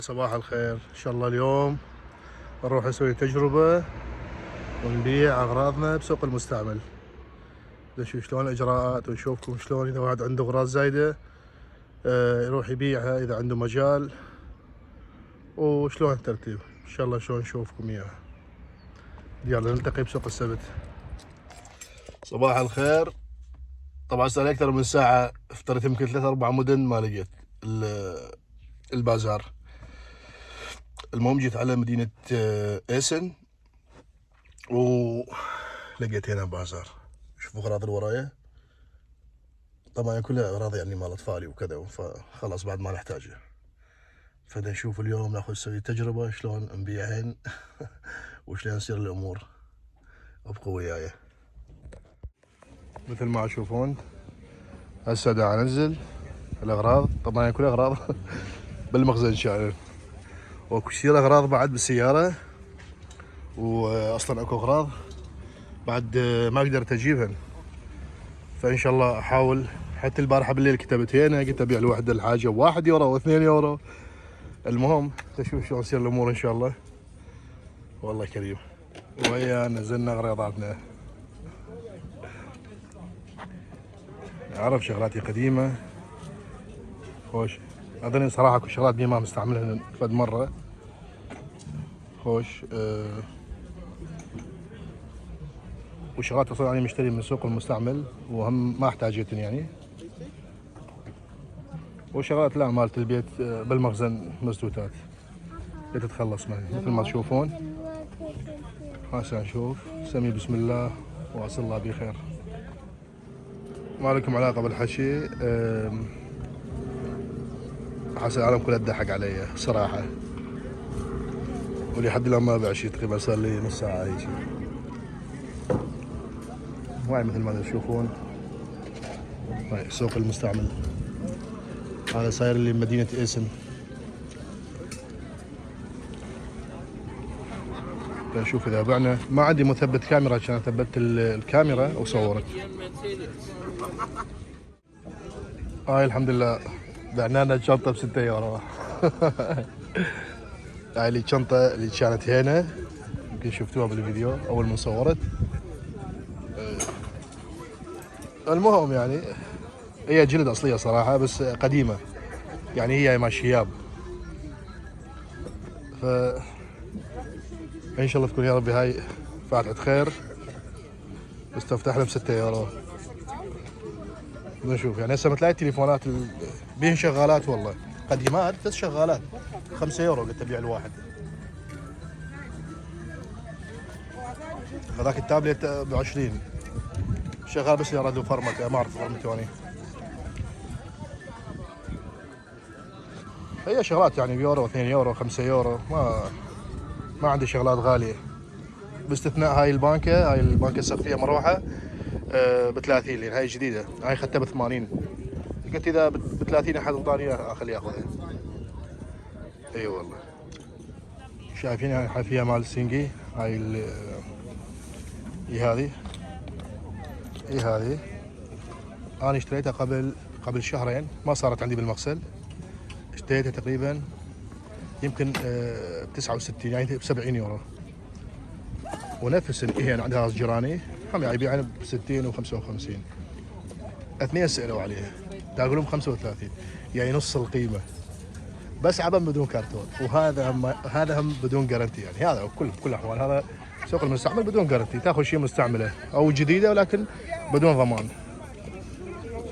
صباح الخير، ان شاء الله اليوم نروح نسوي تجربة ونبيع اغراضنا بسوق المستعمل. نشوف شلون الاجراءات ونشوفكم شلون اذا واحد عنده اغراض زايدة يروح يبيعها اذا عنده مجال، وشلون الترتيب ان شاء الله شلون نشوفكم اياها. يلا نلتقي بسوق السبت. صباح الخير. طبعا صار لي اكثر من ساعة افتريت يمكن 3-4 مدن ما لقيت البازار. المهم جيت على مدينة ايسن ولقيت هنا بازار. شوفوا اغراض اللي ورايا، طبعا كلها اغراض يعني مال اطفالي وكذا، فخلاص بعد ما نحتاجها. فدا نشوف اليوم ناخذ نسوي تجربة شلون نبيعهن وشلون تصير الامور. ابقوا وياي. مثل ما تشوفون هسه دا انزل الاغراض، طبعا كلها اغراض بالمخزن شايل، وكثير اغراض بعد بالسيارة، واصلا اكو اغراض بعد ما قدرت اجيبهن. فان شاء الله احاول. حتى البارحه بالليل كتبت هنا قلت ابيع الوحده الحاجه ب1 يورو و2 يورو. المهم تشوف شلون تصير الامور ان شاء الله. والله كريم. ويا نزلنا اغراضاتنا. اعرف شغلاتي قديمه خوش. اظني صراحه كل شغلات بي ما مستعملها فد مره خوش. وشغلات اصلا انا مشتري من سوق المستعمل وهم ما احتاجتن يعني. وشغلات لا مالت البيت بالمخزن مسدوتات لتتخلص منها مثل ما تشوفون. هسه نشوف. سمي بسم الله وعسى الله بخير. ما لكم علاقة بالحكي. حس العالم كله تضحك علي صراحة، ولحد الآن ما ابيع شيء. تقريبا صار لي نص ساعة هيك. وهاي مثل ما تشوفون هاي سوق المستعمل. هذا صاير لي مدينة ايسن. نشوف اذا بعنا. ما عندي مثبت كاميرا، عشان ثبت الكاميرا وصورت. هاي الحمد لله بعنا لنا شنطة ب6 يورو. هاي اللي الشنطة اللي كانت هنا، يمكن شفتوها بالفيديو اول ما صورت. المهم يعني هي جلد اصلية صراحة بس قديمة، يعني هي مال شياب. ف ان شاء الله تكون يا ربي هاي فاتحة خير. استفتحنا ب6 يورو. نشوف يعني هسه تلاقي التليفونات بيهن شغالات والله قديمات بس شغالات. 5 يورو قلت ابيع الواحد. هذاك التابلت ب20 شغال بس يرد فرمته، ما اعرف فرمته اني. هي شغلات يعني بيورو 2 يورو 5 يورو. ما عندي شغلات غاليه باستثناء هاي البانكه. هاي البانكه سقفيه مروحه ب30 لان هاي جديده. هاي اخذتها ب80. قلت اذا ب30 احد انطاني اياها اخليه ياخذها. اي والله. شايفين هاي الحافيه مال سينجي. هاي هذه هذه انا اشتريتها قبل شهرين، ما صارت عندي بالمغسل. اشتريتها تقريبا يمكن 69 يعني ب70 يورو. ونفس هي عندها جيراني هم يعني يبيعون ب60 و55. اثنين سالوا عليها قالوا لهم 35 يعني نص القيمه، بس عبا بدون كرتون. هذا هم بدون جارنتي يعني. هذا كل الاحوال هذا سوق المستعمل بدون جارنتي. تاخذ شيء مستعمله او جديده ولكن بدون ضمان.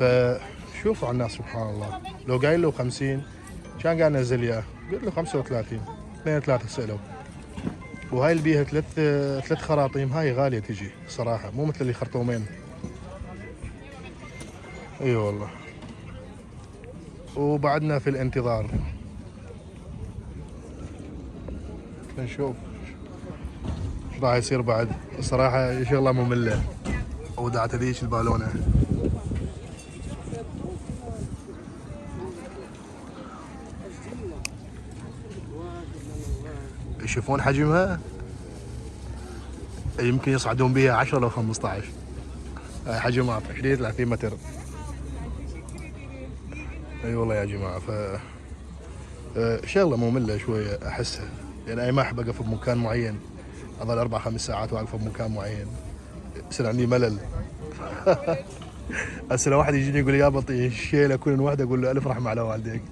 فشوفوا على الناس سبحان الله. لو قايل له 50 كان قاعد نزل اياه، قلت له 35. 2-3 سالوا. وهاي اللي بيها ثلاث خراطيم. هاي غاليه تجي صراحه، مو مثل اللي خرطومين. اي والله. وبعدنا في الانتظار. نشوف ايش راح يصير بعد. الصراحه شغله ممله. ودعت ذيك البالونه. يشوفون حجمها يمكن يصعدون بها 10 لو 15. هاي حجمها 20-30 متر. اي والله يا جماعه. شغله ممله شويه احسها، يعني انا ما احب اقف بمكان معين اظل 4 5 ساعات واقف بمكان معين، يصير عندي ملل. هسه لو واحد يجيني يقول لي يا بطيء الشيله كل واحده اقول له الف رحمه على والديك.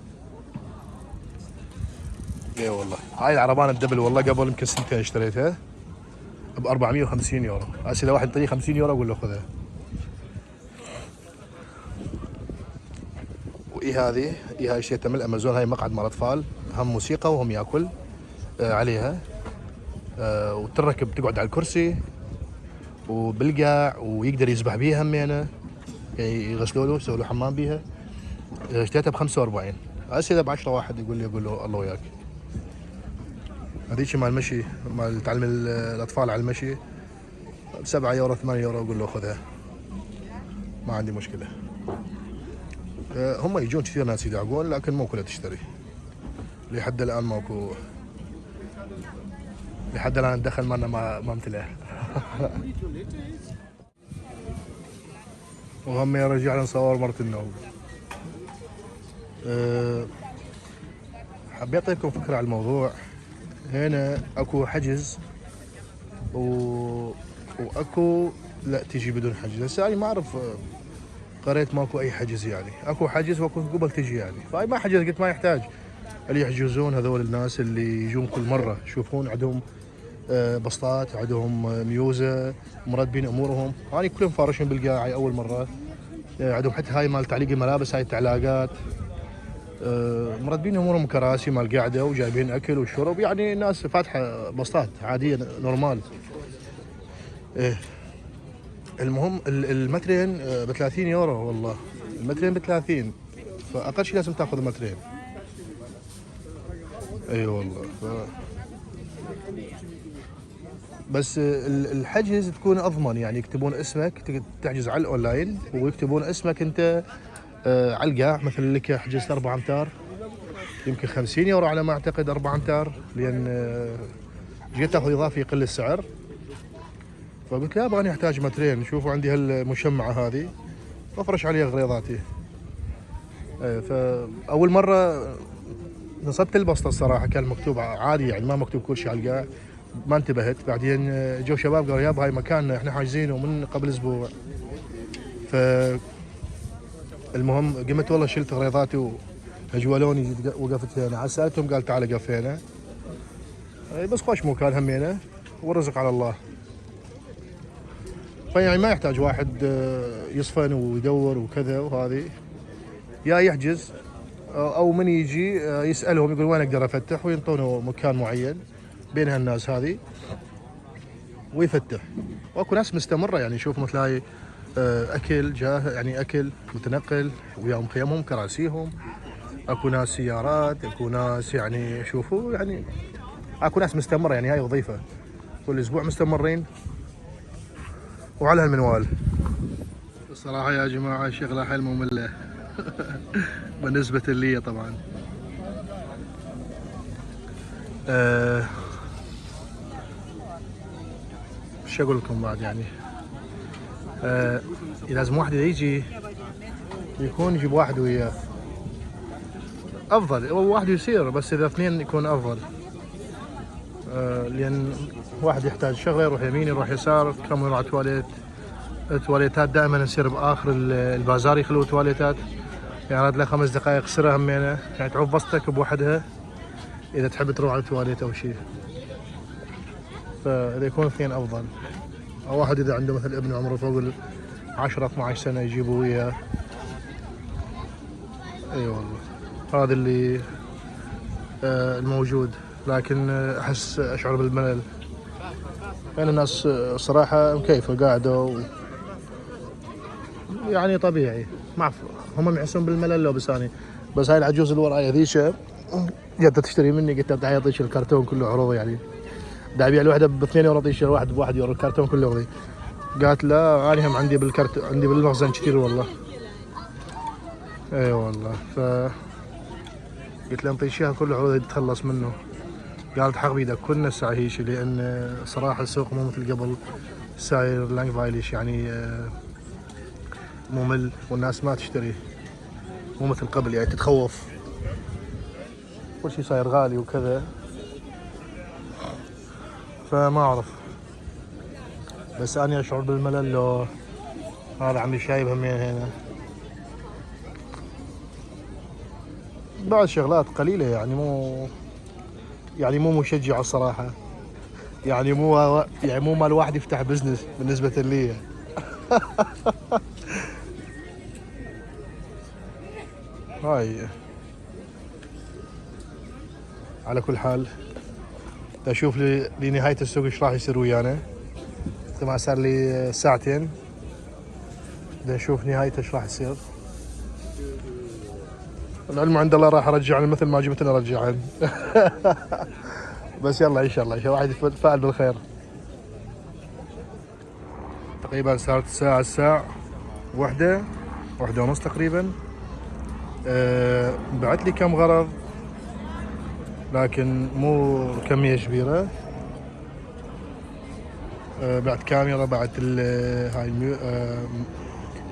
اي والله هاي العربان الدبل والله قبل يمكن سنتين اشتريتها ب 450 يورو، هسه لو واحد يعطيني 50 يورو اقول له خذها. واي هذه هاي اشتريتها من الامازون، هاي مقعد مال اطفال، هم موسيقى وهم ياكل عليها، وتركب تقعد على الكرسي وبالقاع ويقدر يسبح بيها همينه، يعني يغسلوا له يسووا له حمام بيها. اشتريتها ب 45، هسه اذا ب 10 واحد يقول لي اقول له الله وياك. هذيك مال المشي، مال تعلم الاطفال على المشي ب 7 يورو 8 يورو اقول له خذها، ما عندي مشكله. هم يجون كثير ناس يدعقون لكن مو كلها تشتري، لحد الان ماكو، لحد الان الدخل مالنا ما امتلأ. وهم يرجع نصور مرة النوم. حبيت اعطيكم فكرة على الموضوع. هنا اكو حجز واكو لا تجي بدون حجز. هسه انا ما اعرف، قريت ماكو اي حجز، يعني اكو حجز واكو قبل تجي يعني، فاي ما حجز قلت ما يحتاج. اللي يحجزون هذول الناس اللي يجون كل مرة يشوفون عندهم بسطات، عندهم ميوزة، مرتبين امورهم. انا كلهم فارشين بالقاعة اول مرة، عندهم حتى هاي مال تعليق الملابس، هاي التعلاقات، مرتبين امورهم كراسي مال قعده وجايبين اكل وشرب، يعني الناس فاتحه بسطات عاديه نورمال. إيه. المهم المترين ب 30 يورو، والله المترين ب 30، فاقل شيء لازم تاخذ مترين. اي والله بس الحجز تكون اضمن، يعني يكتبون اسمك، تحجز على الاونلاين ويكتبون اسمك انت على القاع، مثلا لك حجزت 4 امتار يمكن 50 يورو على ما اعتقد 4 امتار، لان جيت تاخذ اضافي يقل السعر. فقلت لا ابغاني احتاج مترين، شوفوا عندي هالمشمعه هذه وافرش عليها غريضاتي. فاول مره نصبت البسطه الصراحه، كان مكتوب عادي يعني ما مكتوب كل شيء على القاع، ما انتبهت. بعدين جو شباب قالوا يابا هاي مكاننا احنا حاجزينه من قبل اسبوع. ف المهم قمت والله شلت غريضاتي وهجولوني، وقفت هنا. على سالتهم قال تعال قف هنا. بس خوش مكان همينه والرزق على الله. فيعني ما يحتاج واحد يصفن ويدور وكذا وهذه، يا يحجز او من يجي يسالهم يقول وين اقدر افتح، وينطونه مكان معين بين هالناس هذه ويفتح. واكو ناس مستمره، يعني شوف مثل هاي اكل جاه، يعني اكل متنقل وياهم خيمهم كراسيهم، اكو ناس سيارات، اكو ناس يعني شوفوا يعني اكو ناس مستمره، يعني هاي وظيفه كل اسبوع مستمرين وعلى هالمنوال. الصراحه يا جماعه شغله حيل ممله. بالنسبه لي طبعا. شو اقول لكم بعد يعني، لازم واحد يجي يكون يجيب واحد وياه افضل، او واحد يصير، بس اذا اثنين يكون افضل. لان واحد يحتاج شغله يروح يمين يروح يسار، كم يروح على تواليت. التواليتات دائما نصير باخر البازار يخلوا تواليتات، يعني راد له 5 دقائق سرها همينه، يعني تعوف بسطك بوحدها اذا تحب تروح على التواليت او شيء. فاذا يكون اثنين افضل، او واحد اذا عنده مثل ابن عمره فوق 10 12 سنه يجيبوا وياه. اي والله هذا اللي الموجود. لكن احس اشعر بالملل، يعني الناس صراحه مكيفه قاعده يعني طبيعي، ما هم يحسون بالملل لو بس اني. بس هاي العجوز اللي وراي هذيك جت تشتري مني، قلت لها تعال اعطيك الكرتون كله عروض، يعني دا ابيع الوحده ب 2 يورو اعطيك الواحد ب1 يورو، الكرتون كله عروض. قالت لا انا هم عندي عندي بالمخزن كثير والله. اي والله. قلت له انطيك اياها كله عروض تتخلص منه. قالت حق بيدك كلنا الساعه هيك، لان صراحه السوق مو مثل قبل، ساير لانجفايلش يعني ممل، والناس ما تشتري، مو مثل قبل يعني تتخوف. كل شيء صاير غالي وكذا، فما اعرف. بس اني اشعر بالملل لو هذا عمي شايب همين هنا. بعض شغلات قليلة يعني مو مشجعة الصراحة. يعني مو مال واحد يفتح بزنس بالنسبة لي. هاي على كل حال دا اشوف لنهاية السوق ايش راح يصير ويانا. ما صار لي ساعتين دا اشوف نهايته ايش راح يصير. العلم عند الله، راح ارجعن مثل ما جبتنا ارجعن. بس يلا ان شاء الله واحد يتفائل بالخير. تقريبا صارت الساعة 1:01 تقريبا. بعت لي كم غرض لكن مو كمية كبيرة. بعت كاميرا، بعت هاي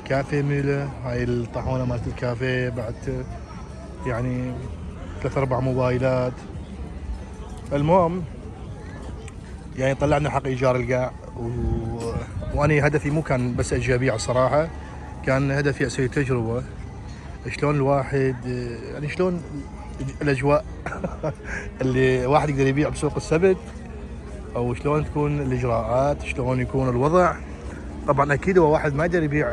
كافيه ميله، هاي الطاحونة مالت الكافيه، بعت يعني 3-4 موبايلات. المهم يعني طلعنا حق ايجار القاع، واني هدفي مو كان بس اجي ابيع الصراحة، كان هدفي اسوي تجربة شلون الواحد يعني شلون الاجواء اللي واحد يقدر يبيع بسوق السبت، او شلون تكون الاجراءات، شلون يكون الوضع. طبعا اكيد هو واحد ما يقدر يبيع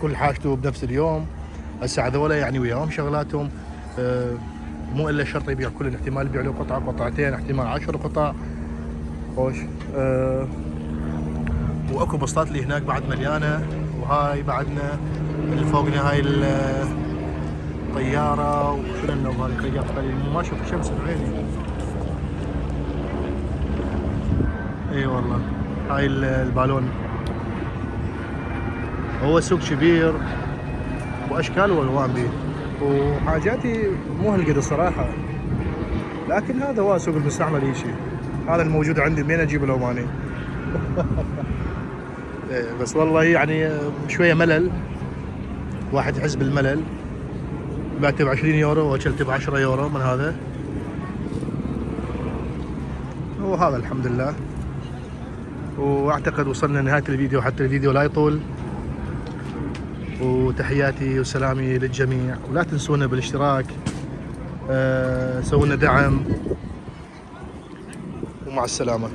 كل حاجته بنفس اليوم. هسه هذولا يعني وياهم شغلاتهم، مو الا شرط يبيع كل، احتمال يبيع له قطعة قطعتين، احتمال 10 قطع. خوش. واكو بسطات اللي هناك بعد مليانة، وهاي بعدنا اللي فوقنا هاي الطيارة. وشنو النوم هذه طيارة قليل، ما اشوف شمس بعيني. اي والله هاي البالون. هو سوق كبير واشكال والوان به، وحاجاتي مو هالقد الصراحه، لكن هذا هو سوق المستعمل. شيء هذا الموجود عندي منين اجيب لو ماني. بس والله يعني شويه ملل، واحد يحس بالملل. بعته ب 20 يورو واكلته ب 10 يورو من هذا، وهذا الحمد لله. واعتقد وصلنا لنهايه الفيديو، حتى الفيديو لا يطول. وتحياتي وسلامي للجميع، ولا تنسونا بالاشتراك، سووا لنا دعم، ومع السلامة.